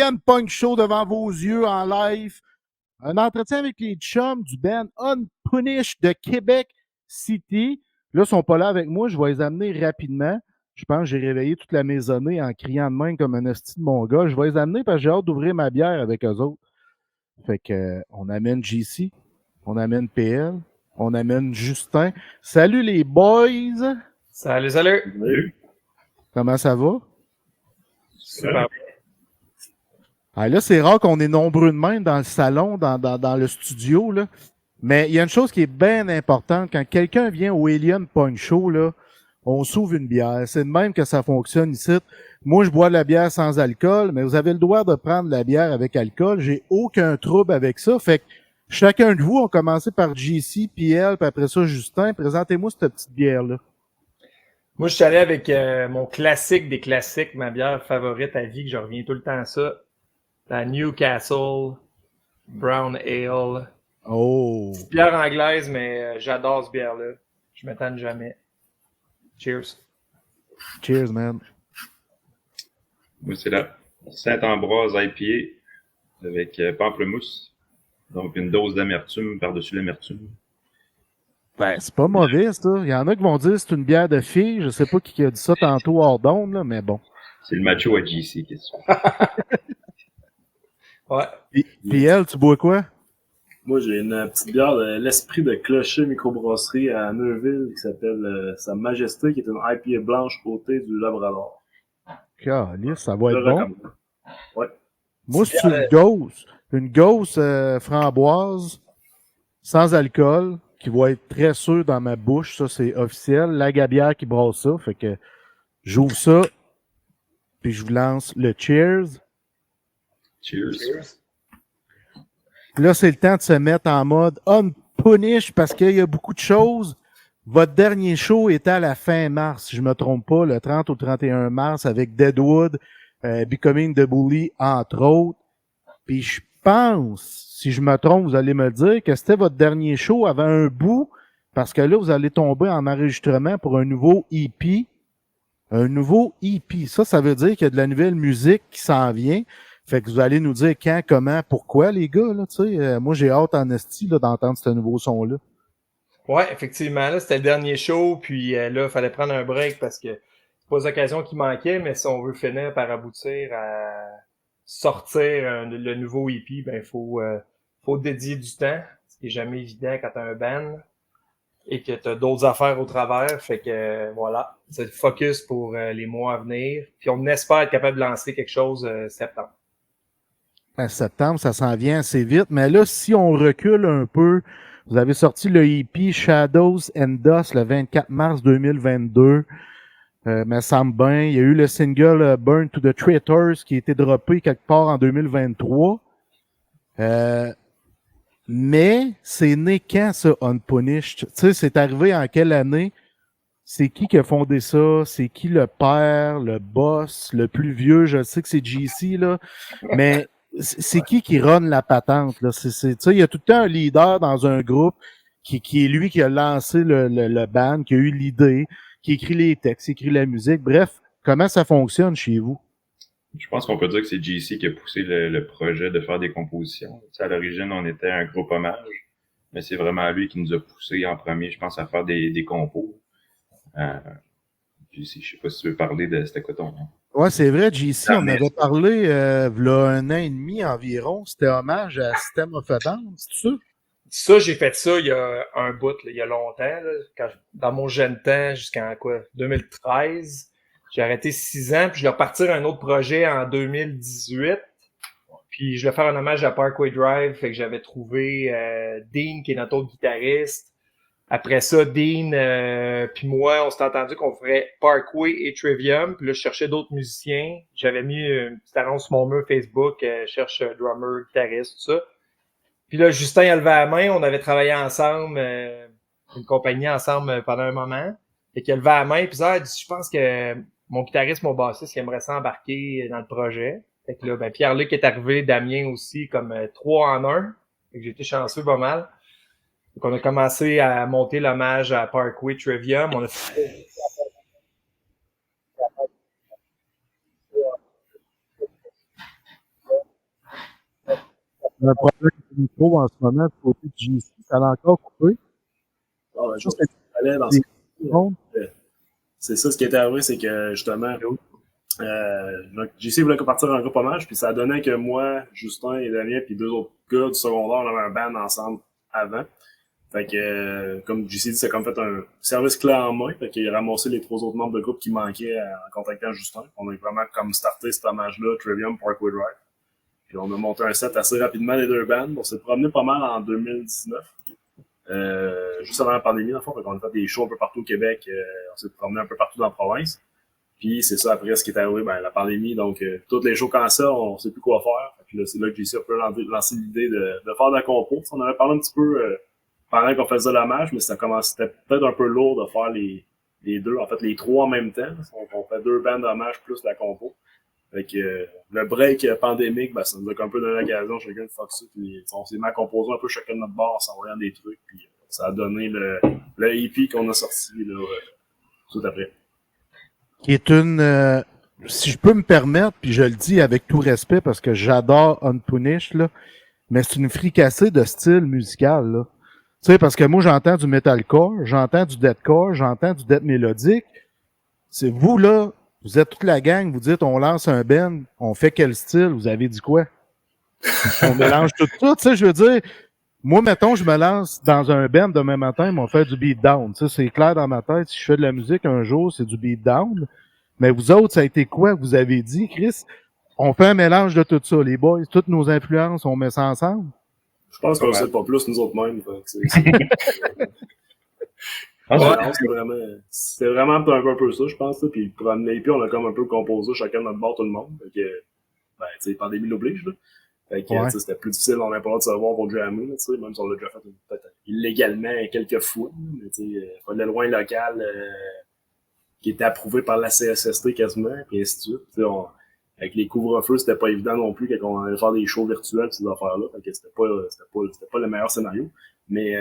Alien Punk Show devant vos yeux en live. Un entretien avec les chums du band Unpunished de Québec City. Là, ils sont pas là avec moi, je vais les amener rapidement. Je pense que j'ai réveillé toute la maisonnée en criant de même comme un hostie de mon gars. Je vais les amener parce que j'ai hâte d'ouvrir ma bière avec eux autres. Fait que, on amène JC, on amène PL, on amène Justin. Salut les boys! Salut, salut! Salut. Comment ça va? Super. Ah, là, c'est rare qu'on est nombreux de même dans le salon, dans le studio, là. Mais il y a une chose qui est bien importante. Quand quelqu'un vient au Alien Punch Show, là, on s'ouvre une bière. C'est de même que ça fonctionne ici. Moi, je bois de la bière sans alcool, mais vous avez le droit de prendre de la bière avec alcool. J'ai aucun trouble avec ça. Fait que chacun de vous a commencé par JC, PL, puis après ça, Justin. Présentez-moi cette petite bière-là. Moi, je suis allé avec mon classique des classiques, ma bière favorite à vie, que je reviens tout le temps à ça. La Newcastle Brown Ale. Oh! Petite bière anglaise, mais j'adore cette bière-là. Je m'étonne jamais. Cheers. Cheers, man. Moi, c'est la Saint-Ambroise IPA avec pamplemousse. Donc, une dose d'amertume par-dessus l'amertume. Ben, c'est pas mauvais, ça. Il y en a qui vont dire que c'est une bière de fille. Je sais pas qui a dit ça tantôt hors d'onde, là, mais bon. C'est le macho à JC, qu'est-ce que Ouais. Puis elle, tu bois quoi? Moi, j'ai une petite bière de l'Esprit de Clocher microbrasserie à Neuville qui s'appelle Sa Majesté, qui est une IPA blanche côté du Labrador. Calice, ça va Je être le bon. recommande. Ouais. Moi, c'est une gausse framboise sans alcool qui va être très sûre dans ma bouche. Ça, c'est officiel. La gabière qui brasse ça. Fait que j'ouvre ça, puis je vous lance le cheers. Cheers. Là, c'est le temps de se mettre en mode unpunished parce qu'il y a beaucoup de choses. Votre dernier show était à la fin mars, si je me trompe pas, le 30 au 31 mars avec Deadwood, Becoming the Bully, entre autres. Puis je pense, si je me trompe, vous allez me dire que c'était votre dernier show avant un bout, parce que là, vous allez tomber en enregistrement pour un nouveau EP. Un nouveau EP. Ça veut dire qu'il y a de la nouvelle musique qui s'en vient. Fait que vous allez nous dire quand, comment, pourquoi, les gars, là, tu sais. Moi, j'ai hâte en esti, là, d'entendre ce nouveau son-là. Ouais, effectivement, là, c'était le dernier show, puis là, il fallait prendre un break parce que c'est pas l'occasion qui manquait, mais si on veut finir par aboutir à sortir le nouveau EP, ben faut dédier du temps, ce qui est jamais évident quand t'as un band et que t'as d'autres affaires au travers, fait que voilà, c'est le focus pour les mois à venir, puis on espère être capable de lancer quelque chose septembre. En septembre, ça s'en vient assez vite. Mais là, si on recule un peu, vous avez sorti le EP Shadows and Dust le 24 mars 2022. Me semble bien. Il y a eu le single Burn to the Traitors qui a été droppé quelque part en 2023. Mais c'est né quand, ça, Unpunished? Tu sais, c'est arrivé en quelle année? C'est qui a fondé ça? C'est qui le père, le boss, le plus vieux? Je sais que c'est JC, là. Mais c'est qui run la patente, là? Tu sais, il y a tout le temps un leader dans un groupe qui est lui qui a lancé le band, qui a eu l'idée, qui écrit les textes, qui écrit la musique. Bref, comment ça fonctionne chez vous? Je pense qu'on peut dire que c'est JC qui a poussé le projet de faire des compositions. Tu sais, à l'origine, on était un groupe hommage, mais c'est vraiment lui qui nous a poussé en premier, je pense, à faire des compos. JC, je sais pas si tu veux parler de c'était quoi ton nom. Ouais, c'est vrai, JC, on avait parlé v'là 1 an et demi environ. C'était hommage à System of a Down, c'est ça? Ça, j'ai fait ça il y a un bout, là, il y a longtemps, là, dans mon jeune temps, jusqu'en 2013. J'ai arrêté 6 ans, puis je vais repartir un autre projet en 2018. Puis je vais faire un hommage à Parkway Drive, fait que j'avais trouvé Dean, qui est notre autre guitariste. Après ça, Dean puis moi, on s'est entendu qu'on ferait Parkway et Trivium. Puis là, je cherchais d'autres musiciens. J'avais mis une petite annonce sur mon mur Facebook, cherche drummer, guitariste, tout ça. Puis là, Justin a levé la main, on avait travaillé ensemble, une compagnie ensemble pendant un moment. Fait qu'il a levé la main, puis ça, il dit, je pense que mon guitariste, mon bassiste, il aimerait s'embarquer dans le projet. Fait que là, ben, Pierre-Luc est arrivé, Damien aussi, comme 3 en 1. Fait que j'ai été chanceux pas mal. Donc, on a commencé à monter l'hommage à Parkway Trivium. On a fait Il y a un problème de micro en ce moment du côté de JC. Ça l'a encore coupé. Ah, ben, je Ça, allais dans c'est ce bon. C'est ça, ce qui est arrivé, c'est que justement, donc, JC voulait partir en groupe hommage, puis ça donnait que moi, Justin et Damien, puis 2 autres gars du secondaire, on avait un band ensemble avant. Fait que, comme JC dit, c'est comme fait un service clé en main, fait qu'il a ramassé les 3 autres membres de groupe qui manquaient en contactant Justin. On a vraiment comme starté cet hommage-là, Trivium, Parkway Drive. Puis on a monté un set assez rapidement, les 2 bands. On s'est promené pas mal en 2019. Juste avant la pandémie, dans le fond, on a fait des shows un peu partout au Québec, on s'est promené un peu partout dans la province. Puis c'est ça, après ce qui est arrivé, la pandémie, donc toutes les shows comme ça, on sait plus quoi faire. Puis là, c'est là que j'ai un peu lancé l'idée de faire de la compo. On avait parlé un petit peu pendant qu'on faisait l'hommage, mais c'était peut-être un peu lourd de faire les 2, en fait les 3 en même temps. On fait 2 bandes d'hommage plus la compo. Fait que le break pandémique, ça nous a un peu donné l'occasion chacun de faire ça. Puis on s'est mis à composer un peu chacun de notre bord en s'envoyant des trucs. Puis ça a donné le EP qu'on a sorti là, tout après. Qui est une... si je peux me permettre, puis je le dis avec tout respect parce que j'adore Unpunished, là, mais c'est une fricassée de style musical, là. Tu sais, parce que moi, j'entends du metalcore, j'entends du deathcore, j'entends du death mélodique. C'est vous, là, vous êtes toute la gang, vous dites, on lance un band, on fait quel style? Vous avez dit quoi? On mélange tout ça, tu sais, je veux dire, moi, mettons, je me lance dans un band demain matin, on fait du beatdown. Tu sais, c'est clair dans ma tête, si je fais de la musique un jour, c'est du beatdown. Mais vous autres, ça a été quoi? Vous avez dit, Chris, on fait un mélange de tout ça, les boys, toutes nos influences, on met ça ensemble. Je pense qu'on le sait pas plus nous autres mêmes. C'est vraiment un peu ça, je pense. Puis pour amener puis on a comme un peu composé chacun de notre bord tout le monde. Fait que, pandémie l'oblige, là. Fait que, c'était plus difficile, on n'a pas le droit de se voir pour jammer, même si on l'a déjà fait peut-être illégalement quelques fois. Mais il fallait loin local qui était approuvé par la CSST quasiment, puis ainsi de suite. Avec les couvre-feux, c'était pas évident non plus quand on allait faire des shows virtuels ces affaires-là. Fait que c'était pas le meilleur scénario. Mais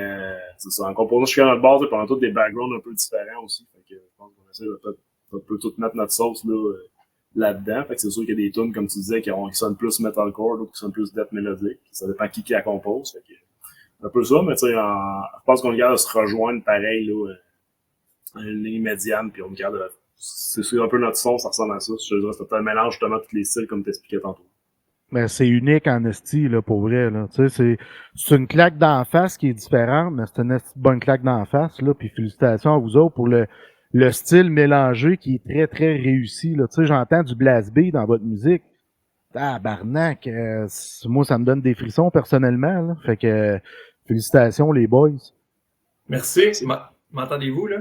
c'est ça, en composant chacun notre base, puis on a tous des backgrounds un peu différents aussi. Fait que je pense qu'on essaie de peut tout mettre notre sauce là-dedans. Fait que c'est sûr qu'il y a des tunes, comme tu disais, qui sonnent plus metalcore, d'autres qui sonnent plus death mélodique. Ça dépend qui la compose. Fait que un peu ça, mais tu sais, je pense qu'on garde à se rejoindre pareil, là, une ligne médiane, puis on garde c'est un peu notre son, ça ressemble à ça. Je dirais, c'est un mélange justement de tous les styles, comme t'expliquais tantôt. Mais c'est unique en esti, là, pour vrai, là. Tu sais, c'est une claque d'en face qui est différente, mais c'est une bonne claque d'en face, là. Puis félicitations à vous autres pour le style mélangé qui est très, très réussi, là. Tu sais, j'entends du blast beat dans votre musique. Tabarnak, moi, ça me donne des frissons personnellement, là. Fait que, félicitations, les boys. Merci. M'entendez-vous, là?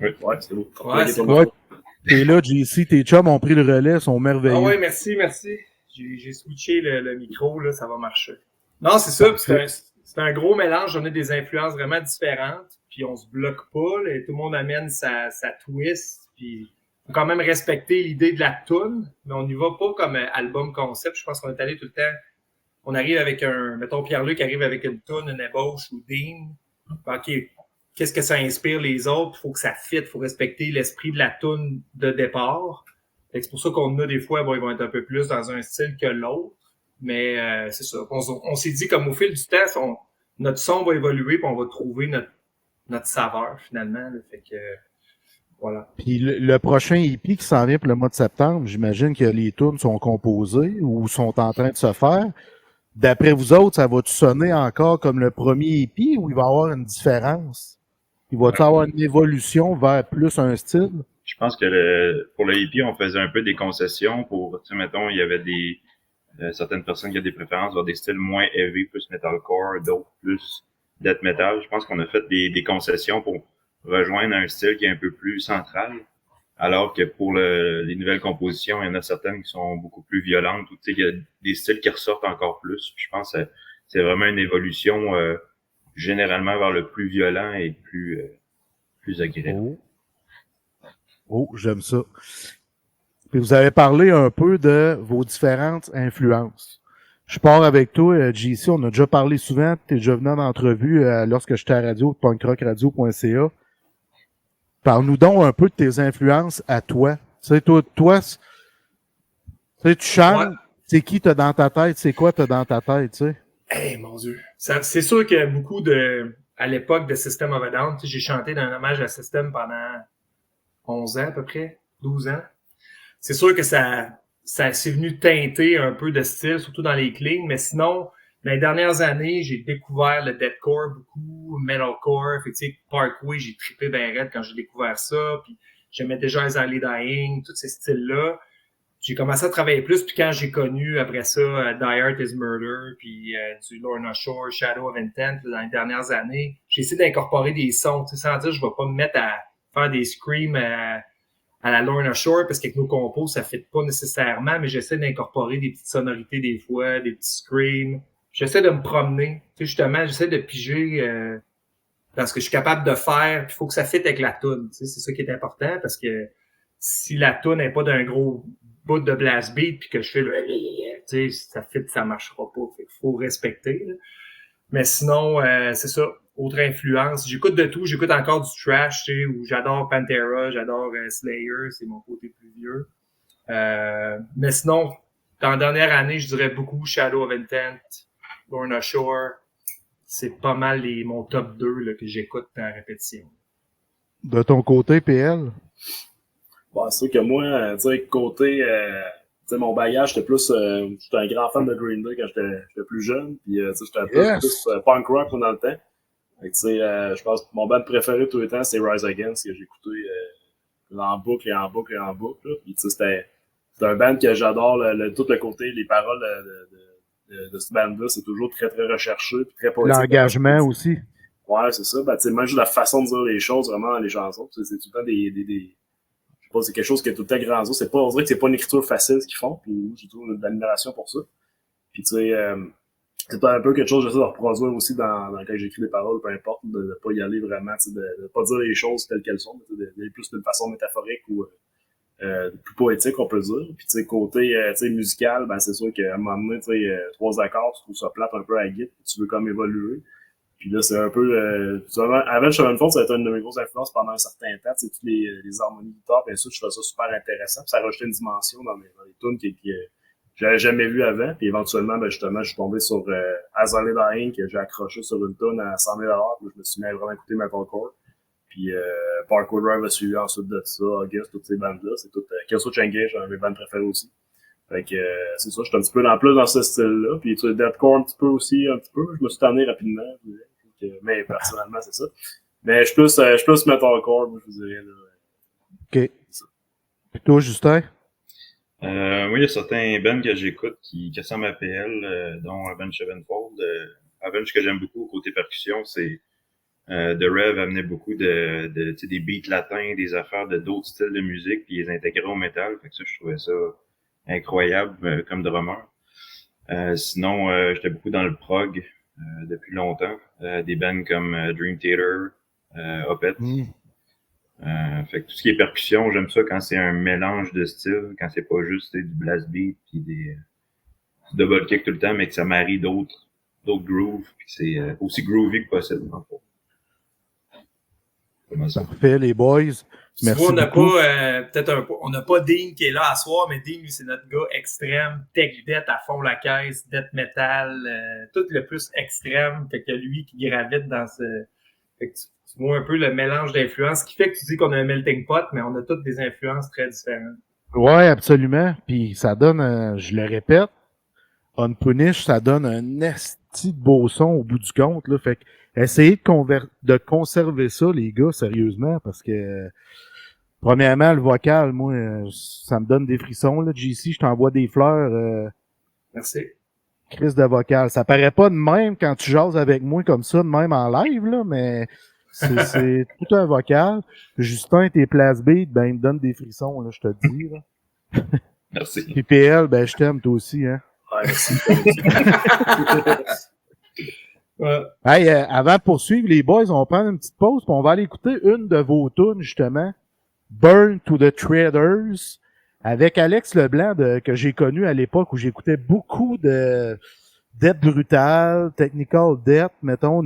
Oui. Ouais, c'est beau. Ouais, c'est bon. T'es là, JC, tes chums ont pris le relais, sont merveilleux. Ah ouais, merci. J'ai switché le micro, là, ça va marcher. Non, c'est ça, c'est un gros mélange, on a des influences vraiment différentes, puis on se bloque pas, là, tout le monde amène sa twist, puis faut quand même respecter l'idée de la toune, mais on n'y va pas comme album concept. Je pense qu'on est allé tout le temps, on arrive avec mettons Pierre-Luc arrive avec une toune, une ébauche ou Dean, ok, qu'est-ce que ça inspire les autres, il faut que ça fit, il faut respecter l'esprit de la toune de départ. C'est pour ça qu'on a des fois, ils vont être un peu plus dans un style que l'autre, mais c'est ça. On s'est dit comme au fil du temps, notre son va évoluer, puis on va trouver notre saveur finalement. Là, fait que voilà. Puis le prochain EP qui s'en vient pour le mois de septembre, j'imagine que les tunes sont composées ou sont en train de se faire. D'après vous autres, ça va-tu sonner encore comme le premier EP ou il va y avoir une différence? Il va-tu avoir une évolution vers plus un style? Je pense que pour le EP, on faisait un peu des concessions pour, tu sais, mettons, il y avait certaines personnes qui ont des préférences vers des styles moins heavy, plus metalcore, d'autres plus death metal. Je pense qu'on a fait des concessions pour rejoindre un style qui est un peu plus central. Alors que pour les nouvelles compositions, il y en a certaines qui sont beaucoup plus violentes, ou tu sais, il y a des styles qui ressortent encore plus. Puis je pense que c'est vraiment une évolution généralement vers le plus violent et plus agréable. Oh, j'aime ça. Puis vous avez parlé un peu de vos différentes influences. Je pars avec toi, JC, on a déjà parlé souvent, tu es déjà venu en entrevue lorsque j'étais à radio, punkrockradio.ca. Parle-nous donc un peu de tes influences à toi. Tu sais, toi, tu chantes, c'est qui t'as dans ta tête, c'est quoi t'as dans ta tête, tu sais? Hey, mon Dieu. C'est sûr qu'il y a beaucoup à l'époque de System of a Down, j'ai chanté dans un hommage à System pendant 11 ans à peu près, 12 ans. C'est sûr que ça s'est venu teinter un peu de style, surtout dans les cleans, mais sinon, dans les dernières années, j'ai découvert le deathcore beaucoup, metalcore, fait que, Parkway, j'ai trippé ben raide quand j'ai découvert ça, puis j'aimais déjà les Early Dying, tous ces styles-là. J'ai commencé à travailler plus, puis quand j'ai connu après ça Die Art is Murder, puis du Lorna Shore, Shadow of Intent, dans les dernières années, j'ai essayé d'incorporer des sons, sans dire je vais pas me mettre à faire des screams à la Lorna Shore, parce qu'avec nos compos, ça fait pas nécessairement, mais j'essaie d'incorporer des petites sonorités des fois, des petits screams. J'essaie de me promener. Tu sais, justement, j'essaie de piger dans ce que je suis capable de faire, puis il faut que ça fitte avec la toune. Tu sais, c'est ça qui est important, parce que si la toune n'est pas d'un gros bout de blast beat, puis que je fais le... Tu sais, ça fit, ça marchera pas. Fait qu'il faut respecter. Là. Mais sinon, c'est ça. Autre influence. J'écoute de tout. J'écoute encore du trash, tu sais, où j'adore Pantera, j'adore Slayer, c'est mon côté plus vieux. Mais sinon, dans la dernière année, je dirais beaucoup Shadow of Intent, Lorna Shore. C'est pas mal mon top 2 là, que j'écoute en répétition. De ton côté, PL? Bon, c'est sûr que moi, tu sais, côté, tu sais, mon bagage, j'étais plus, j'étais un grand fan de Green Day quand j'étais plus jeune, puis tu sais, j'étais un peu plus punk rock dans le temps. Fait que, tu sais, je pense que mon band préféré de tous les temps, c'est Rise Against, que j'ai écouté en boucle et en boucle et en boucle. Là. Puis tu sais, c'était un band que j'adore, tout le côté, les paroles de ce band-là, c'est toujours très, très recherché, puis très poétique. L'engagement aussi. Ouais, c'est ça. Ben, tu sais, même juste la façon de dire les choses, vraiment, dans les chansons, c'est tout le temps je sais pas, c'est quelque chose qui est tout le temps grandiose. C'est pas, on dirait que c'est pas une écriture facile ce qu'ils font, puis moi, j'ai toujours de l'admiration pour ça. Puis tu sais, c'est un peu quelque chose que j'essaie de reproduire aussi quand j'écris des paroles, peu importe, de pas y aller vraiment, de pas dire les choses telles qu'elles sont, d'aller plus d'une façon métaphorique ou plus poétique, on peut dire. Puis tu sais, côté musical, ben c'est sûr qu'à un moment donné, tu sais, 3 accords, tu trouves ça plate un peu à la guitare, puis tu veux comme évoluer. Puis là, c'est un peu... Avenged Sevenfold, ça a été une de mes grosses influences pendant un certain temps. Tu sais, toutes les harmonies de guitare, bien sûr, je trouvais ça super intéressant. Puis ça a rajouté une dimension dans les tunes que j'avais jamais vu avant. Puis éventuellement, ben justement, je suis tombé sur As I Lay Dying, que j'ai accroché sur une tune à 100 000 $. Puis je me suis mis à vraiment écouter metalcore. Puis Parkway Drive a suivi ensuite de ça, August, toutes ces bandes-là. C'est tout... Killswitch Engage, un de mes bandes préférées aussi. Fait que c'est ça, je suis un petit peu plus dans ce style-là. Puis tu sais, Deathcore un petit peu. Je me suis tanné rapidement. Mais personnellement, c'est ça. Mais je suis plus metalcore, moi, je vous dirais. Là. OK. Puis toi, Justin? Oui, il y a certains bands que j'écoute qui ressemblent à PL, dont Avenged Sevenfold. Avenged que j'aime beaucoup côté percussion, c'est The Rev amenait beaucoup de des beats latins, des affaires d'autres styles de musique, puis les intégrer au métal. Fait que ça, je trouvais ça incroyable comme drummer. Sinon, j'étais beaucoup dans le prog depuis longtemps. Des bands comme Dream Theater, Opeth. Fait que tout ce qui est percussion, j'aime ça quand c'est un mélange de styles, quand c'est pas juste du blast beat puis du double kick tout le temps, mais que ça marie d'autres grooves, puis que c'est aussi groovy que possible. Parfait, les boys. Merci on n'a beaucoup. on n'a pas Dean qui est là à soir, mais Dean, lui, c'est notre gars extrême, tech death à fond la caisse, death metal, tout le plus extrême, fait que lui qui gravite dans ce... Fait que tu vois un peu le mélange d'influences, qui fait que tu dis qu'on a un melting pot, mais on a toutes des influences très différentes. Ouais, absolument. Puis ça donne, je le répète, Unpunished, ça donne un esti de beau son au bout du compte, là. Fait que essayez de conserver ça, les gars, sérieusement, parce que premièrement, le vocal, moi, ça me donne des frissons, là. JC, je t'envoie des fleurs. Merci. Crise de vocal. Ça paraît pas de même quand tu jases avec moi comme ça, de même en live, là, mais c'est tout un vocal. Justin, tes place beat, ben, il me donne des frissons, là, je te le dis, là. Merci. Puis PL, ben, je t'aime, toi aussi, hein. Ouais, merci. Ouais. Hey, avant de poursuivre, les boys, on va prendre une petite pause, puis on va aller écouter une de vos tunes, justement. Burn to the Traders, avec Alex Leblanc, que j'ai connu à l'époque où j'écoutais beaucoup de Death Brutal, Technical Death, mettons.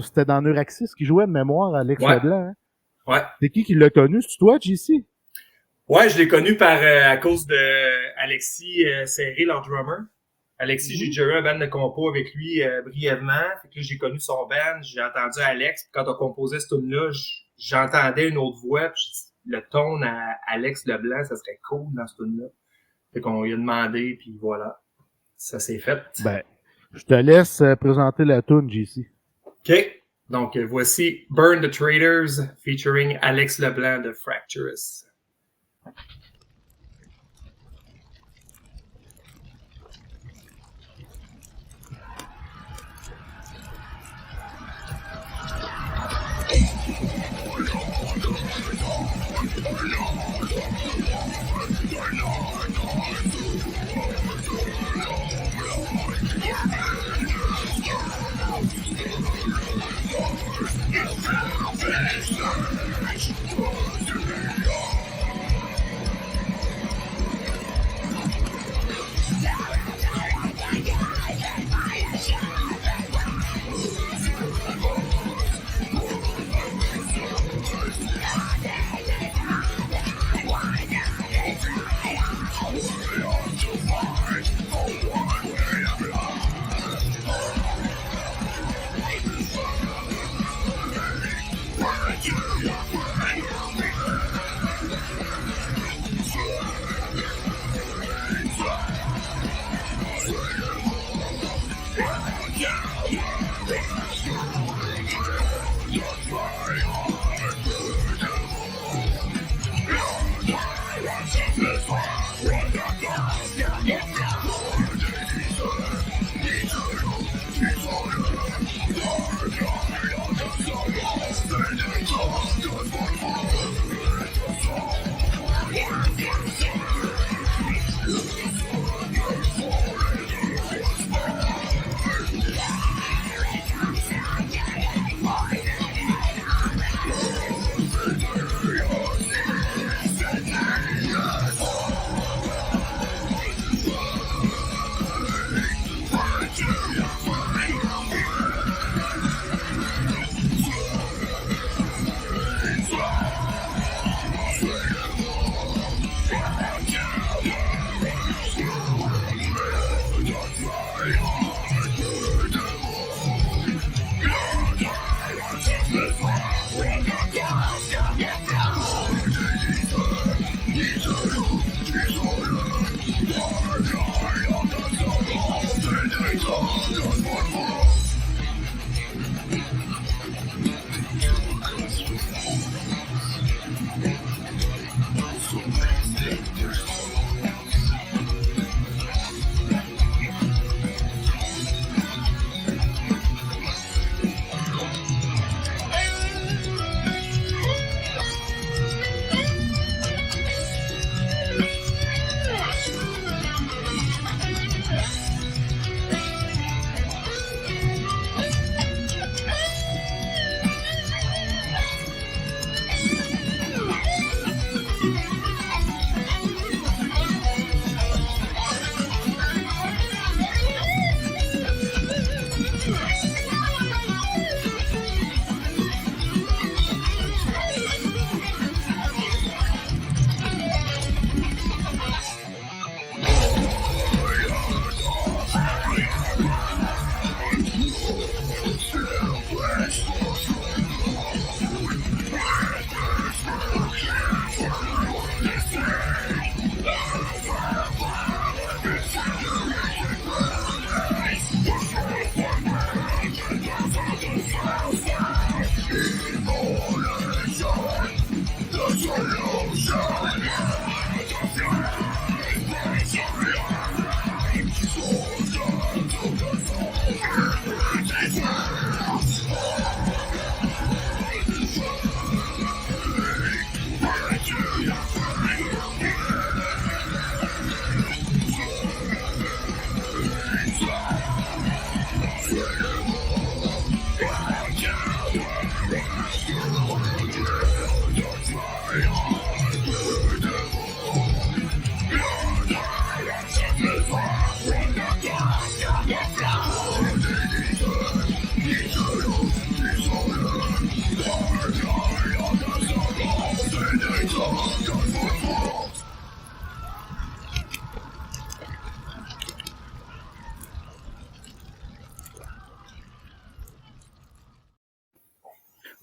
C'était dans Neuraxis qui jouait de mémoire, Alex Leblanc. Hein? Ouais. C'est qui l'a connu? C'est toi, JC? Ouais, je l'ai connu à cause de Alexis Serré, leur drummer. Alexis, j'ai déjà eu un band de compo avec lui brièvement. Fait que là, j'ai connu son band, j'ai entendu Alex. Quand on composait ce tune-là, j'entendais une autre voix. Puis le ton à Alex Leblanc, ça serait cool dans ce tune-là. Fait qu'on lui a demandé, puis voilà. Ça s'est fait. Ben, je te laisse présenter la tune, JC. OK. Donc, voici Burn the Traitors featuring Alex Leblanc de Fracturous.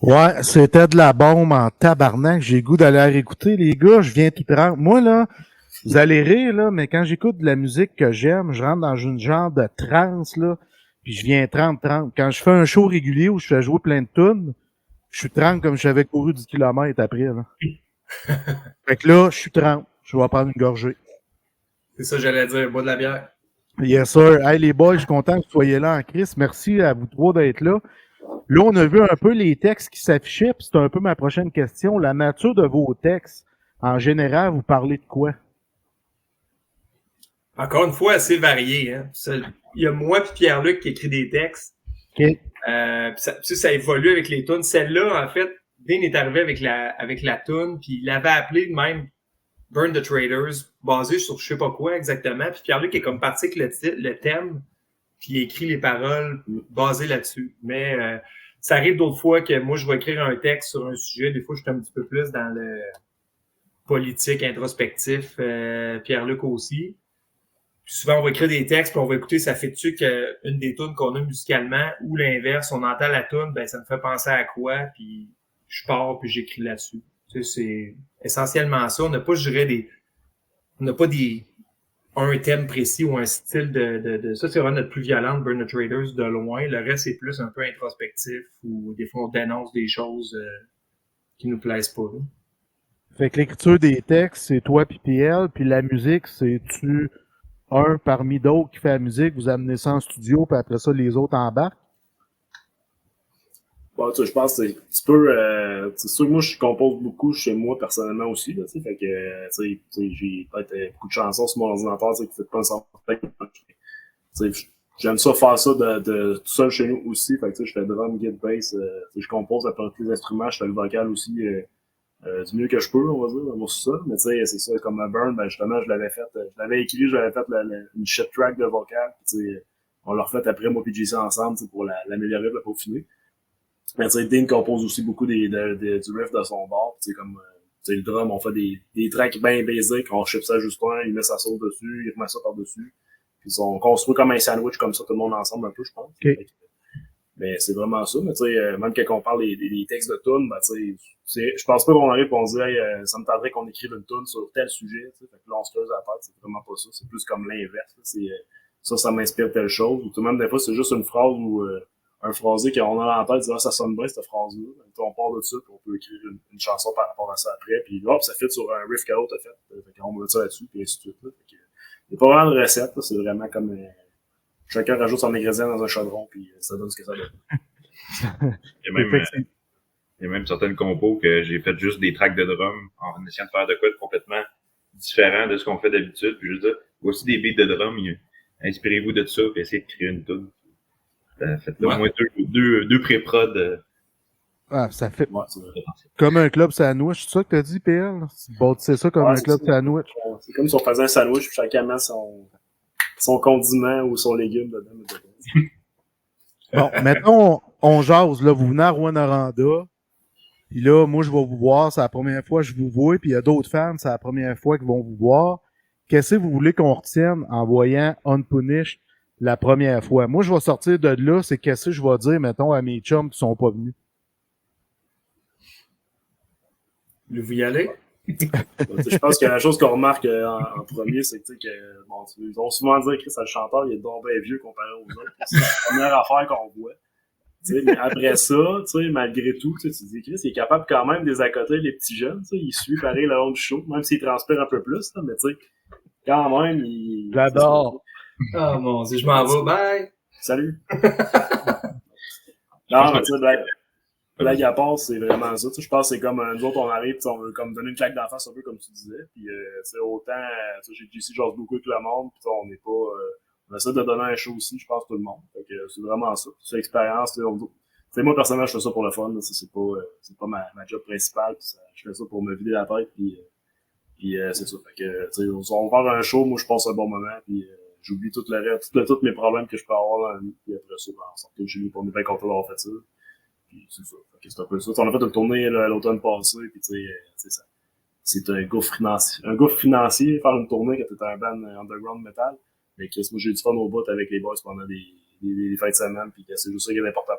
Ouais, c'était de la bombe en tabarnak. J'ai le goût d'aller la réécouter, les gars. Je viens tout rendre. Moi, là, vous allez rire, là, mais quand j'écoute de la musique que j'aime, je rentre dans une genre de trance, là, puis je viens 30-30. Quand je fais un show régulier où je fais jouer plein de tunes, je suis 30 comme si j'avais couru 10 km après, là. Fait que là, je suis 30. Je vais prendre une gorgée. C'est ça, j'allais dire, bois de la bière. Yes, sir. Hey, les boys, je suis content que vous soyez là en Christ. Merci à vous trois d'être là. Là, on a vu un peu les textes qui s'affichaient, puis c'est un peu ma prochaine question. La nature de vos textes, en général, vous parlez de quoi? Encore une fois, assez varié. Hein. Il y a moi et Pierre-Luc qui écrit des textes. OK. Ça évolue avec les tunes. Celle-là, en fait, Dean est arrivé avec la tune, puis il l'avait appelé de même Burn the Traders, basé sur je sais pas quoi exactement. Puis Pierre-Luc est comme parti avec le thème, puis il écrit les paroles basées là-dessus. Mais ça arrive d'autres fois que moi, je vais écrire un texte sur un sujet. Des fois, je suis un petit peu plus dans le politique, introspectif. Pierre-Luc aussi. Puis souvent, on va écrire des textes, puis on va écouter, ça fait-tu qu'une des tunes qu'on a musicalement, ou l'inverse, on entend la tune, ben ça me fait penser à quoi, puis je pars, puis j'écris là-dessus. Tu sais, c'est essentiellement ça. On n'a pas, je dirais, on n'a pas un thème précis ou un style de ça, c'est vraiment notre plus violente, Burn the Traders, de loin. Le reste, c'est plus un peu introspectif, ou des fois, on dénonce des choses qui nous plaisent pas. Là. Fait que l'écriture des textes, c'est toi puis PL, puis la musique, c'est-tu un parmi d'autres qui fait la musique, vous amenez ça en studio, puis après ça, les autres embarquent? Bon, tu sais, je pense que c'est un petit peu. C'est sûr que moi, je compose beaucoup chez moi personnellement aussi. Là, fait que tu sais, j'ai peut-être beaucoup de chansons sur mon ordinateur qui fait pas un son. J'aime ça faire ça de tout seul chez nous aussi. Fait que je fais drum, guide, bass. Je compose à partir des instruments, je fais le vocal aussi du mieux que je peux, on va dire, dans mon sous-sol. Mais tu sais, c'est ça, comme un Burn, ben justement, je l'avais écrit, j'avais fait une shit track de vocal. On l'a refait après, moi et JC ensemble, pour l'améliorer, pour la peaufiner. Mais tu sais, Dean compose aussi beaucoup du riff de son bord. Comme le drum, on fait des tracks bien basiques, on ship ça à Justin, il met sa sauce dessus, il remet ça par-dessus. Puis on construit comme un sandwich comme ça, tout le monde ensemble un peu, je pense. Okay. Mais c'est vraiment ça. Mais tu sais, même quand on parle des textes de tunes, ben tu sais, je pense pas qu'on arrive et on se dit hey, ça me tendrait qu'on écrive une tune sur tel sujet. Fait que là, on se creuse à la tête, c'est vraiment pas ça. C'est plus comme l'inverse. C'est ça m'inspire telle chose. Ou tout de même, des fois, c'est juste une phrase ou un phrasé qu'on a dans la tête, disant ça sonne bien cette phrase-là. On part de ça, puis on peut écrire une chanson par rapport à ça après, puis hop, ça fit sur un riff que l'autre a fait. Fait qu'on met ça là-dessus, puis ainsi de suite. Là. Fait que, il n'y a pas vraiment de recette, là. C'est vraiment comme chacun rajoute son ingrédient dans un chaudron, puis ça donne ce que ça donne. Il y a même certaines compos que j'ai fait juste des tracks de drum en essayant de faire de quoi de complètement différent de ce qu'on fait d'habitude. Puis je veux dire, voici des beats de drum, inspirez-vous de ça, puis essayez de créer une tune. Faites au moins deux pré-prod. Ah, ça fait comme un club sandwich, c'est ça que t'as dit, PL? Bon, c'est ça comme un club sandwich. C'est comme si on faisait un sandwich, puis chacun met son condiment ou son légume dedans. Bon, maintenant, on jase, là, vous venez à Rwanda, puis là, moi, je vais vous voir, c'est la première fois que je vous vois, puis il y a d'autres fans, c'est la première fois qu'ils vont vous voir. Qu'est-ce que vous voulez qu'on retienne en voyant Unpunished la première fois? Moi, je vais sortir de là, c'est qu'est-ce que je vais dire, mettons, à mes chums qui sont pas venus. Vous y allez? Je pense que la chose qu'on remarque en premier, c'est que bon, ils vont souvent dire que le chanteur, il est donc bien vieux comparé aux autres. C'est la première affaire qu'on voit. Mais après ça, malgré tout, tu dis Chris, il est capable quand même de les accoter les petits jeunes. Il suit pareil le long du show, même s'il transpire un peu plus, là, mais quand même, il. J'adore. Oh mon Dieu, je m'en vais, bye! Salut! Non, mais tu sais, blague à part, c'est vraiment ça. Je pense que c'est comme nous autres, on arrive, on veut comme donner une claque d'en face un peu comme tu disais. Puis autant, j'ai JC j'ose beaucoup avec le monde, puis on n'est pas. On essaie de donner un show aussi, je pense, tout le monde. Fait que c'est vraiment ça. C'est l'expérience. Moi, personnellement, je fais ça pour le fun. C'est pas ma job principale. Je fais ça pour me vider la tête. Puis c'est ça. Fait que, on va faire un show, moi, je passe un bon moment. Puis j'oublie tout le reste, tous mes problèmes que je peux avoir dans la vie. Puis après ça, on sort de chez nous, on est bien content d'avoir fait ça. Puis c'est ça. Fait que c'est un peu ça. On a fait une tournée l'automne passé. Puis ça. C'est un gouffre financier, faire une tournée quand t'es un band underground metal. Mais Chris, moi, j'ai eu du fun au bout avec les boys pendant des fins de semaine, puis c'est juste ça qui est important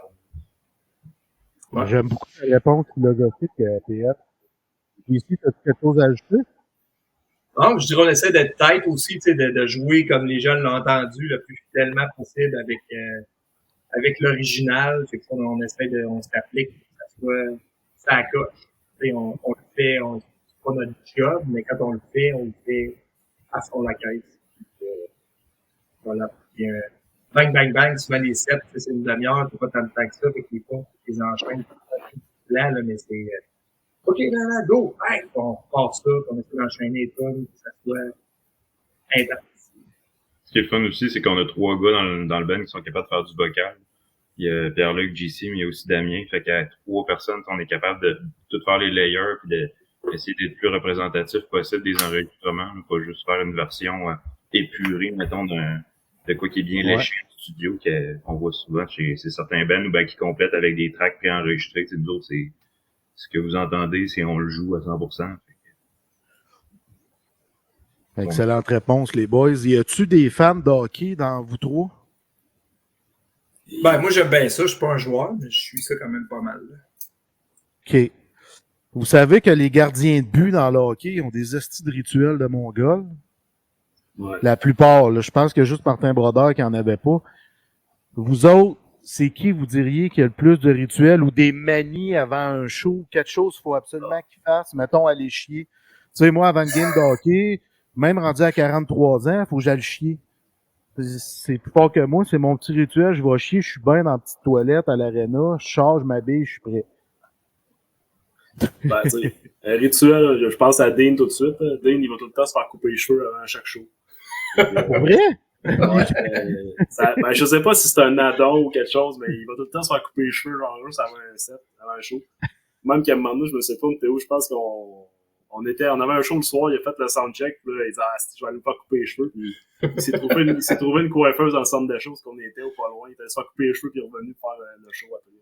pour Ouais. J'aime beaucoup la réponse philosophique, PF. Ici, tu as quelque chose à ajouter? Non, je dirais on essaie d'être tête aussi, tu sais, de jouer comme les jeunes l'ont entendu le plus fidèlement possible avec l'original. Fait qu'on essaie on s'applique pour que ça soit ça coche. Tu sais, on le fait, c'est pas notre job, mais quand on le fait à fond la caisse. Voilà. Puis, bang, bang, bang, souvent les sets, c'est une demi-heure, c'est pas tant de temps que ça, fait que les fois, les enchaînes, là, mais c'est, OK, là, go, bang, on repart ça, on essaie d'enchaîner les tonnes, que ça soit intense. Ce qui est fun aussi, c'est qu'on a 3 gars dans le band qui sont capables de faire du vocal. Il y a Pierre-Luc, JC, mais il y a aussi Damien. Fait qu'à 3 personnes, on est capable de tout faire les layers puis d'essayer d'être le plus représentatif possible des enregistrements, pas juste faire une version épurée, mettons, de quoi qui est bien léché en studio, qu'on voit souvent chez certains bands, ou ben qui complètent avec des tracks préenregistrés. Nous autres, c'est ce que vous entendez, c'est on le joue à 100%. Excellente réponse, les boys. Y a-tu des fans de hockey dans vous trois? Ben, moi, j'aime bien ça. Je suis pas un joueur, mais je suis ça quand même pas mal. Là. OK. Vous savez que les gardiens de but dans le hockey ont des estis de rituels de Mongol? Ouais. La plupart, là. Je pense que juste Martin Brodeur qui en avait pas. Vous autres, c'est qui vous diriez qui a le plus de rituels ou des manies avant un show? Quelque chose qu'il faut absolument qu'il fasse. Mettons, aller chier. Tu sais, moi, avant une game de hockey, même rendu à 43 ans, il faut que j'aille chier. C'est plus fort que moi, c'est mon petit rituel. Je vais chier, je suis bien dans la petite toilette à l'aréna, je charge, je m'habille, je suis prêt. Ben, tu sais, rituel, je pense à Dean tout de suite. Dean, il va tout le temps se faire couper les cheveux avant chaque show. Pour vrai? Ben, je sais pas si c'est un addon ou quelque chose, mais il va tout le temps se faire couper les cheveux, genre juste avant un set, avant un show. Même qu'à un moment donné, je me sais pas, Théo, je pense qu'on avait un show le soir, il a fait le soundcheck, puis là, il dit, je vais aller me faire couper les cheveux, puis il s'est trouvé une coiffeuse dans le centre de choses qu'on était ou pas loin, il était allé se faire couper les cheveux, puis il est revenu faire le show après.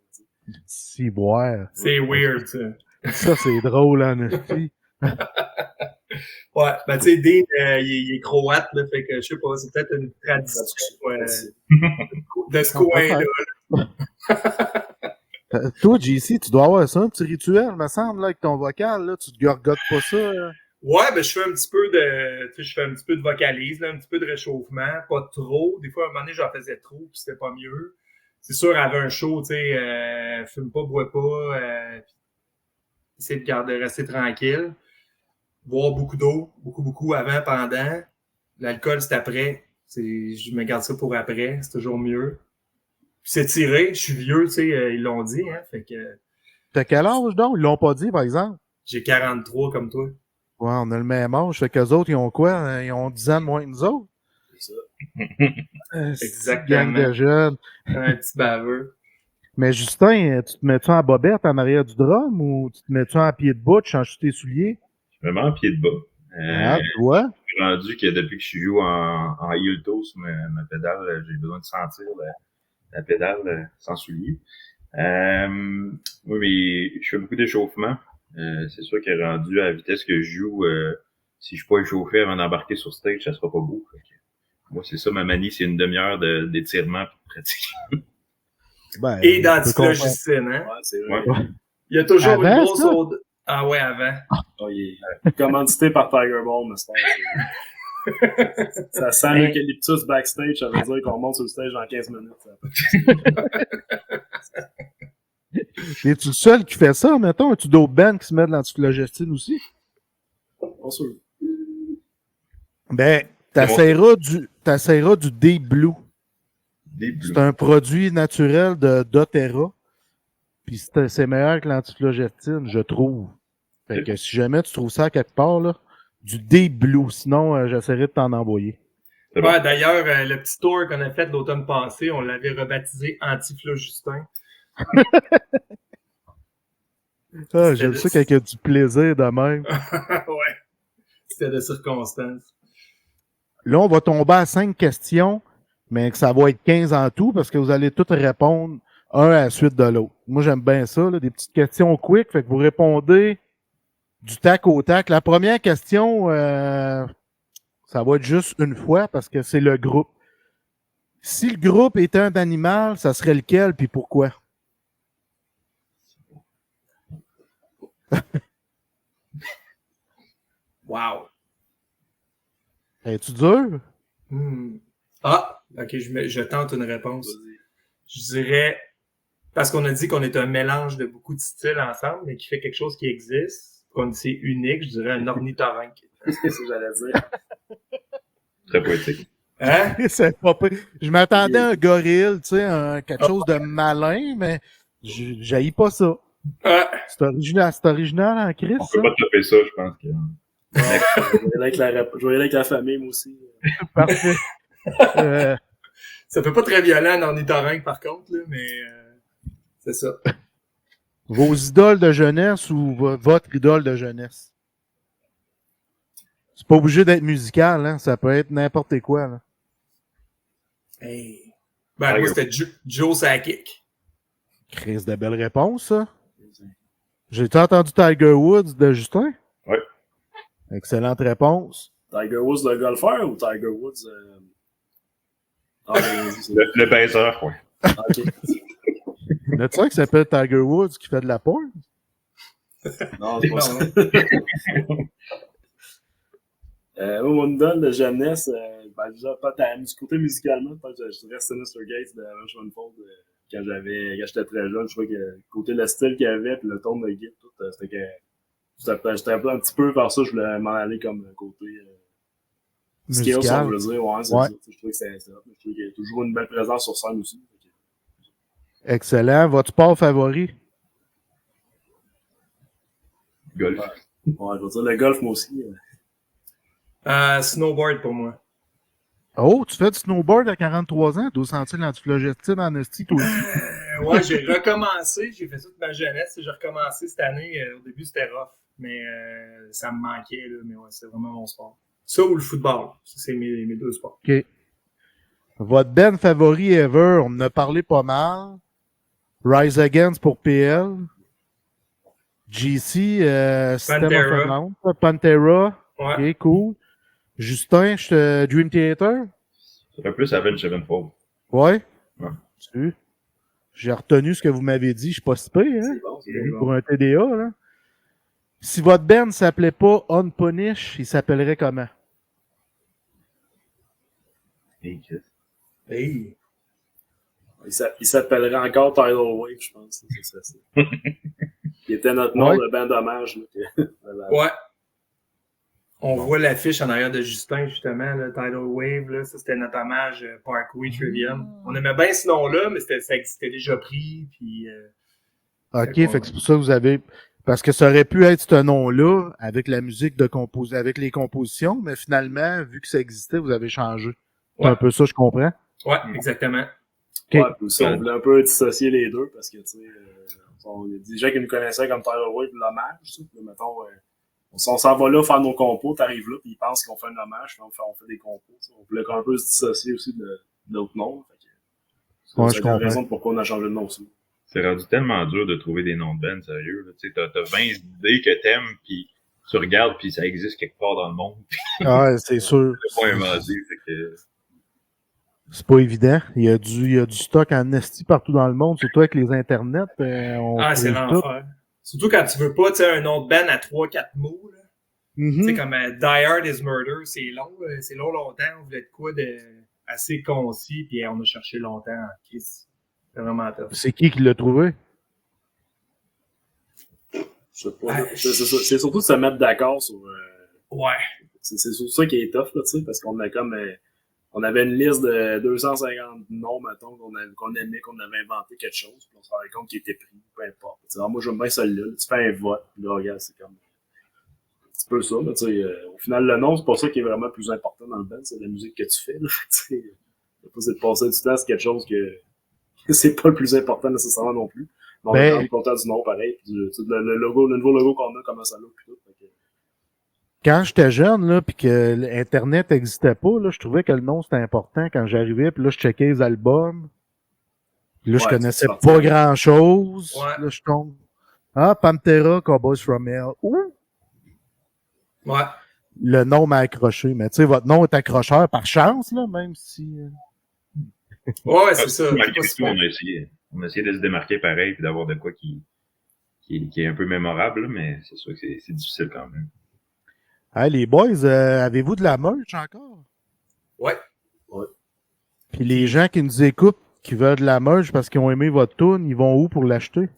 Si, boire. C'est weird, ça. Ça, c'est drôle, en effet. Ouais, ben tu sais, Dean, il est croate, là, fait que je sais pas, c'est peut-être une tradition de ce coin-là. Toi, JC, tu dois avoir ça, un petit rituel, me semble, là, avec ton vocal, là. Tu te gorgotes pas ça, là. Ouais, ben je fais un petit peu de vocalise, là, un petit peu de réchauffement, pas trop. Des fois, à un moment donné, j'en faisais trop, puis c'était pas mieux. C'est sûr, avant un show, tu sais, fume pas, bois pas, essayer de rester tranquille. Boire beaucoup d'eau, beaucoup avant, pendant. L'alcool, c'est après. Je me garde ça pour après, c'est toujours mieux. Puis s'étirer, je suis vieux, tu sais, ils l'ont dit, hein, fait que... T'as quel âge, donc? Ils l'ont pas dit, par exemple? J'ai 43 comme toi. Ouais, on a le même âge. Fait qu'eux autres, ils ont quoi? Ils ont 10 ans de moins que nous autres? C'est ça. Exactement. Gang de jeunes. Un petit baveux. Mais Justin, tu te mets-tu en bobette en arrière du drum ou tu te mets-tu en pied de bout, tu changes tes souliers? Vraiment en pied de bas. Tu vois? Je suis rendu que depuis que je joue en heel toe sur ma pédale, j'ai besoin de sentir la pédale sans souliers. Oui, mais je fais beaucoup d'échauffement. C'est sûr qu'elle est rendu à la vitesse que je joue, si je suis pas échauffé avant d'embarquer sur stage, ça sera pas beau. Moi, c'est ça, ma manie, c'est une demi-heure d'étirement pour pratique. Ben, Et d'antiflogistine, hein? Ouais, c'est vrai. Ouais. Il y a toujours Avant, une grosse ça? odeur. Ah ouais, avant. Oh, il est commandité par Tiger Ball, mais ça sent l'eucalyptus backstage, ça veut dire qu'on monte sur le stage dans 15 minutes. Es-tu le seul qui fait ça, mettons? As-tu d'autres bands qui se mettent de l'antiflogestine aussi? Pas sûr. Ben, t'essaieras du Deep Blue. C'est un produit naturel de doTERRA. Puis c'est meilleur que l'antiflogestine, je trouve. Fait que si jamais tu trouves ça quelque part, là, du Deep Blue. Sinon, j'essaierai de t'en envoyer. Ouais, d'ailleurs, le petit tour qu'on a fait l'automne passé, on l'avait rebaptisé Antiflogistin. Ah, j'aime ça quand il y a du plaisir de même. Ouais. C'était de circonstances. Là, on va tomber à 5 questions, mais que ça va être 15 en tout parce que vous allez toutes répondre un à la suite de l'autre. Moi, j'aime bien ça, là, des petites questions quick, fait que vous répondez du tac au tac. La première question, ça va être juste une fois parce que c'est le groupe. Si le groupe était un animal, ça serait lequel puis pourquoi? Wow. Es-tu dur? Ah, ok, je tente une réponse. Je dirais, parce qu'on a dit qu'on est un mélange de beaucoup de styles ensemble, mais qui fait quelque chose qui existe, qu'on c'est unique, je dirais un ornithorynque. C'est ça que j'allais dire. Très poétique. Hein? C'est pas pire. Je m'attendais à un gorille, tu sais, quelque chose de malin, mais j'haïs pas ça. C'est original en Christ, On ça. peut pas taper ça, je pense. Que... Je vais aller avec la famille, moi aussi. Parfait. Ça fait pas très violent un ornithorynque, par contre, là, mais c'est ça. Vos idoles de jeunesse ou votre idole de jeunesse? C'est pas obligé d'être musical, hein. Ça peut être n'importe quoi, là. Hey. Ben, moi, c'était Joe Sakic. Chris, de belles réponses, ça. J'ai-tu entendu Tiger Woods de Justin? Oui. Excellente réponse. Tiger Woods, le golfeur, ou Tiger Woods... Le baiseur, oui. Ok. Y en a-tu un qui s'appelle Tiger Woods qui fait de la porn? Non, c'est pas ça. Mon idole de jeunesse, déjà, pas du côté musicalement, je dirais Sinister Gates de Avenged Sevenfold. Quand j'étais très jeune, je trouvais que le côté le style qu'il y avait, puis le ton de guide, tout, j'étais un petit peu vers ça, je voulais m'en aller comme côté skills, on veut dire, ouais, c'est ça. Je trouvais que c'était ça. Je trouvais qu'il y a toujours une belle présence sur scène aussi. Excellent. Votre sport favori? Golf. Ouais, je veux dire le golf, moi aussi. Snowboard pour moi. Oh, tu fais du snowboard à 43 ans? Dois sentir l'antiflogestine en esti, toi aussi. Ouais, j'ai recommencé. J'ai fait ça toute ma jeunesse. J'ai recommencé cette année. Au début, c'était rough. Mais ça me manquait, là. Mais ouais, c'est vraiment mon sport. Ça ou le football. Ça, c'est mes deux sports. OK. Votre band favori ever, on en a parlé pas mal. Rise Against pour PL. GC, System of a Down. Pantera. Ouais. OK, cool. Justin, Dream Theater? Ça fait plus Avenged Sevenfold. Ouais. Ouais. J'ai retenu ce que vous m'avez dit. Je suis pas si pire, hein? C'est bon. Pour un TDA, là. Si votre band s'appelait pas Unpunish, il s'appellerait comment? Hey. Il s'appellerait encore Tidal Wave, je pense. C'est ça. Il était notre nom de band d'hommage. Ouais. On voit l'affiche en arrière de Justin, justement, le Tidal Wave, là. Ça, c'était notre hommage Parkway Trivium. On aimait bien ce nom-là, mais ça existait déjà pris, puis... OK, fait que c'est pour ça que vous avez... Parce que ça aurait pu être ce nom-là, avec la musique avec les compositions, mais finalement, vu que ça existait, vous avez changé. C'est un peu ça, je comprends. Ouais, exactement. Okay. Ouais, puis aussi, on voulait un peu dissocier les deux, parce que, tu sais, il y a des gens qui nous connaissaient comme Tidal Wave, l'hommage, tu sais. Mettons, on s'en va là faire nos compos, t'arrives là, puis ils pensent qu'on fait un hommage, puis on fait des compos. T'sais. On voulait un peu se dissocier aussi de l'autre nom. C'est la raison de pourquoi on a changé de nom aussi. C'est rendu tellement dur de trouver des noms de bands sérieux. Tu sais, t'as 20 idées que t'aimes, puis tu regardes, puis ça existe quelque part dans le monde. Ah, c'est sûr. C'est pas inventé, fait que... C'est pas évident. Il y a du stock en esti partout dans le monde, surtout avec les internets. C'est l'enfer. Surtout quand tu veux pas, tu sais, un nom de band à 3-4 mots, là. Tu sais, comme Die Hard is Murder, c'est long, longtemps. On voulait de quoi de assez concis, puis on a cherché longtemps. C'est vraiment top. C'est qui l'a trouvé? Je sais pas. C'est surtout de se mettre d'accord sur... Ouais. C'est surtout ça qui est tough, là, tu sais, parce qu'on a comme... on avait une liste de 250 noms, mettons, qu'on aimait, qu'on avait inventé quelque chose, puis on se rendait compte qu'il était pris, peu importe. Moi, j'aime bien celui-là. Tu fais un vote, puis là, regarde, c'est comme... C'est un peu ça, mais tu sais, au final, le nom, c'est pas ça qui est vraiment le plus important dans le band, c'est la musique que tu fais, là, tu sais. C'est de passer du temps, c'est quelque chose que c'est pas le plus important nécessairement non plus. Mais on est quand même content du nom, pareil, puis le nouveau logo qu'on a, comment ça look, puis tout. Quand j'étais jeune, là, puis que l'Internet n'existait pas, là, je trouvais que le nom, c'était important quand j'arrivais, puis là, je checkais les albums. Puis là, je connaissais pas grand-chose. Ouais. Là, je tombe. Ah, Pantera, Cowboys from Hell. Ouh! Ouais. Le nom m'a accroché. Mais tu sais, votre nom est accrocheur par chance, là, même si... Ouais, c'est ça. Malgré tout, on a essayé de se démarquer pareil, puis d'avoir de quoi qui qui est un peu mémorable, là, mais c'est sûr que c'est difficile quand même. Hey, les boys, avez-vous de la merch encore? Ouais. Puis les gens qui nous écoutent, qui veulent de la merch parce qu'ils ont aimé votre tune, ils vont où pour l'acheter?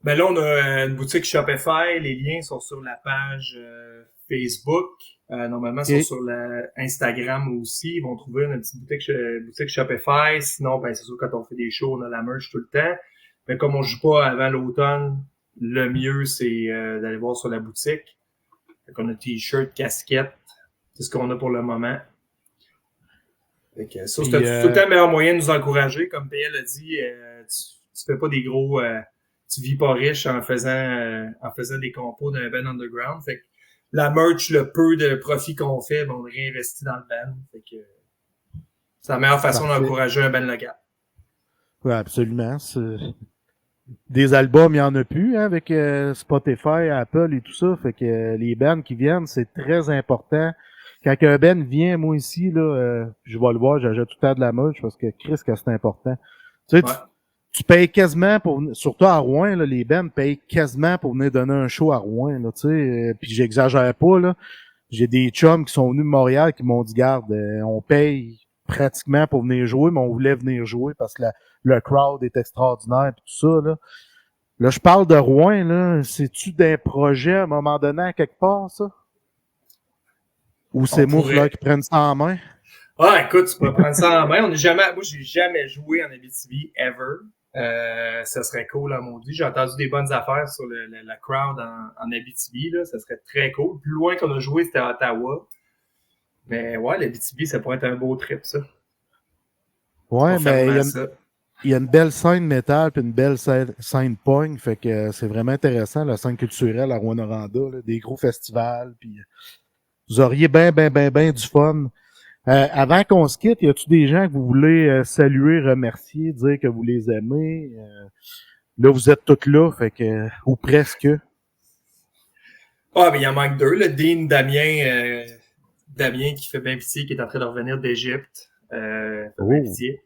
Ben là, on a une boutique Shopify. Les liens sont sur la page Facebook. Normalement, ils sont sur Instagram aussi. Ils vont trouver une petite boutique Shopify. Sinon, ben c'est sûr, quand on fait des shows, on a la merch tout le temps. Mais comme on joue pas avant l'automne, le mieux, c'est d'aller voir sur la boutique. Fait qu'on a t-shirt, casquette. C'est ce qu'on a pour le moment. Fait que ça, c'est tout le temps le meilleur moyen de nous encourager. Comme PL a dit, tu fais pas des gros... tu vis pas riche en faisant des compos d'un band underground. Fait que la merch, le peu de profit qu'on fait, ben, on le réinvestit dans le band. Fait que c'est la meilleure façon d'encourager un band local. Oui, absolument. Des albums, il n'y en a plus hein, avec Spotify, Apple et tout ça. Fait que les bands qui viennent, c'est très important. Quand un band vient, moi ici, là, je vais le voir, j'achète tout le temps de la merch parce que Chris, que c'est important. Tu sais, tu payes quasiment pour, surtout à Rouen, là, les bands payent quasiment pour venir donner un show à Rouen, là, tu sais. Puis j'exagère pas, là. J'ai des chums qui sont venus de Montréal qui m'ont dit, garde, on paye pratiquement pour venir jouer, mais on voulait venir jouer parce que le crowd est extraordinaire et tout ça, là. Là, je parle de Rouen, là. C'est-tu d'un projet à un moment donné à quelque part, ça? Ou c'est moi qui prenne ça en main? Ah, écoute, tu peux prendre ça en main. Moi, j'ai jamais joué en Abitibi, ever. Ça serait cool, à maudit. J'ai entendu des bonnes affaires sur la crowd en Abitibi, là. Ça serait très cool. Plus loin qu'on a joué, c'était à Ottawa. Mais ouais, l'Abitibi, ça pourrait être un beau trip, ça. Ouais, mais il y a une belle scène métal puis une belle scène punk, fait que c'est vraiment intéressant, la scène culturelle à Rouyn-Noranda, des gros festivals, puis vous auriez ben du fun. Avant qu'on se quitte, y a-tu des gens que vous voulez saluer, remercier, dire que vous les aimez? Là, vous êtes tous là, fait que ou presque. Ah, mais il en manque deux, là. Damien qui fait bien pitié, qui est en train de revenir d'Égypte. Fait bien pitié.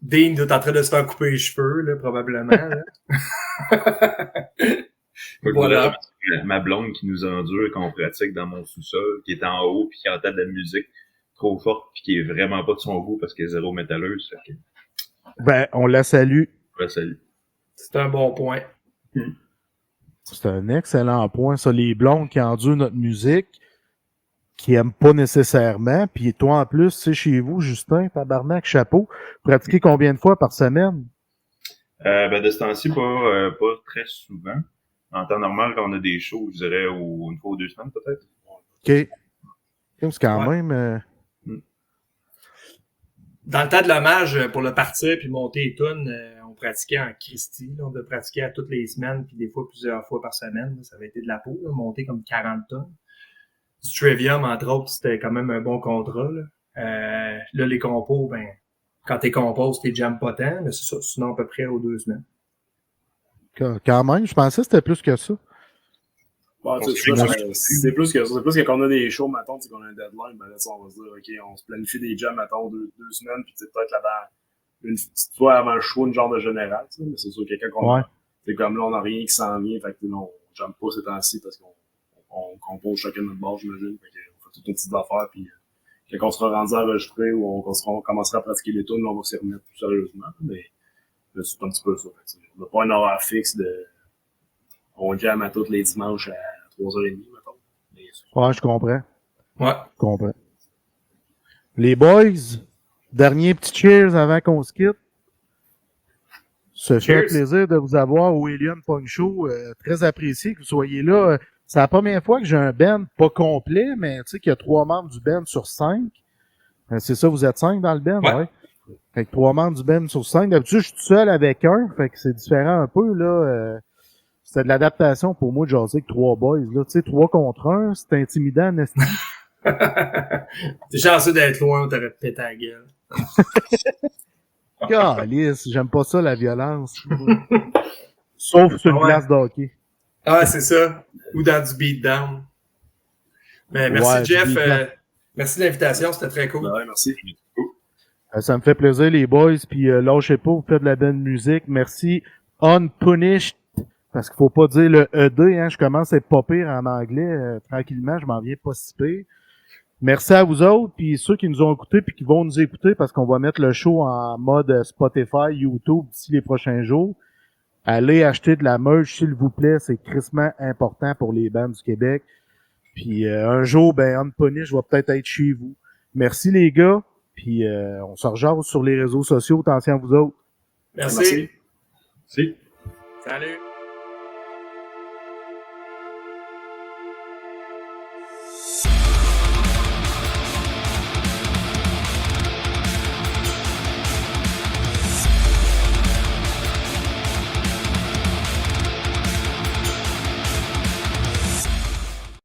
Dean doit être en train de se faire couper les cheveux, là, probablement. Là. Voilà. Ma blonde qui nous endure quand on pratique dans mon sous-sol, qui est en haut puis qui entend de la musique trop forte puis qui est vraiment pas de son goût parce qu'elle est zéro métalleuse. Que... Ben, on la salue. On la salue. C'est un bon point. C'est un excellent point, ça. Les blondes qui endurent notre musique, qui aiment pas nécessairement, puis toi en plus, c'est chez vous, Justin, tabarnak, chapeau, pratiquez combien de fois par semaine? Ben de ce temps-ci, pas très souvent. En temps normal, quand on a des shows, je dirais une fois ou 2 semaines, peut-être. OK. C'est quand même... Dans le temps de l'hommage, pour le partir puis monter les tunes, on pratiquait en Christie. On devait pratiquer à toutes les semaines, puis des fois plusieurs fois par semaine. Là, ça avait été de la peau, là, monter comme 40 tonnes. Du Trivium, entre autres, c'était quand même un bon contrat. Là, les compos, ben, quand t'es composes, t'es jam pas tant, mais c'est ça. Sinon, à peu près aux 2 semaines. Quand même, je pensais que c'était plus que ça. Bon, c'est plus que ça. C'est plus que quand on a des shows, mettons, c'est qu'on a un deadline, ben là, on va se dire, OK, on se planifie des jams, mettons, 2 semaines, puis peut-être là-bas, une petite fois avant le show, une genre de général, tu sais, mais c'est sûr, quelqu'un qu'on c'est comme là, on n'a rien qui s'en vient, fait que là, on jamme pas ces temps-ci parce qu'on compose chacun notre bord, j'imagine, fait qu'on fait toutes nos petites affaires, puis quand on sera rendu à enregistrer ou on commencera à pratiquer les tunes, on va s'y remettre plus sérieusement, mais là, c'est un petit peu ça, fait que, on n'a pas un horaire fixe de on jam à tous les dimanches à 3h30, mettons. Ouais, je comprends. Ouais. Je comprends. Les boys, dernier petit cheers avant qu'on se quitte. Ce fait plaisir de vous avoir au Alien Punk Show. Très apprécié que vous soyez là. C'est la première fois que j'ai un band, pas complet, mais tu sais qu'il y a 3 membres du band sur 5. C'est ça, vous êtes 5 dans le band? Ouais. Fait que 3 membres du band sur 5. D'habitude, je suis tout seul avec un, fait que c'est différent un peu, là. C'était de l'adaptation pour moi de jaser avec 3 boys, là. Tu sais, 3 contre 1, c'est intimidant, n'est-ce pas? T'es chanceux d'être loin, on t'aurait pété la gueule. Calice, j'aime pas ça, la violence. Sauf sur une glace de hockey. Ah, c'est ça. Ou dans du beatdown. Mais merci, Jeff. Merci de l'invitation, c'était très cool. Ouais, merci. Ça me fait plaisir, les boys. Puis lâchez pas, vous faites de la bonne musique. Merci Unpunished, parce qu'il faut pas dire le ED, hein, je commence à être pas pire en anglais, tranquillement, je m'en viens pas si pire. Merci à vous autres, puis ceux qui nous ont écoutés puis qui vont nous écouter, parce qu'on va mettre le show en mode Spotify, YouTube d'ici les prochains jours. Allez acheter de la merch, s'il vous plaît, c'est crissement important pour les bands du Québec. Puis un jour, Unpunished va peut-être être chez vous. Merci les gars, puis on se rejase sur les réseaux sociaux, attention à vous autres. Merci. Si. Salut.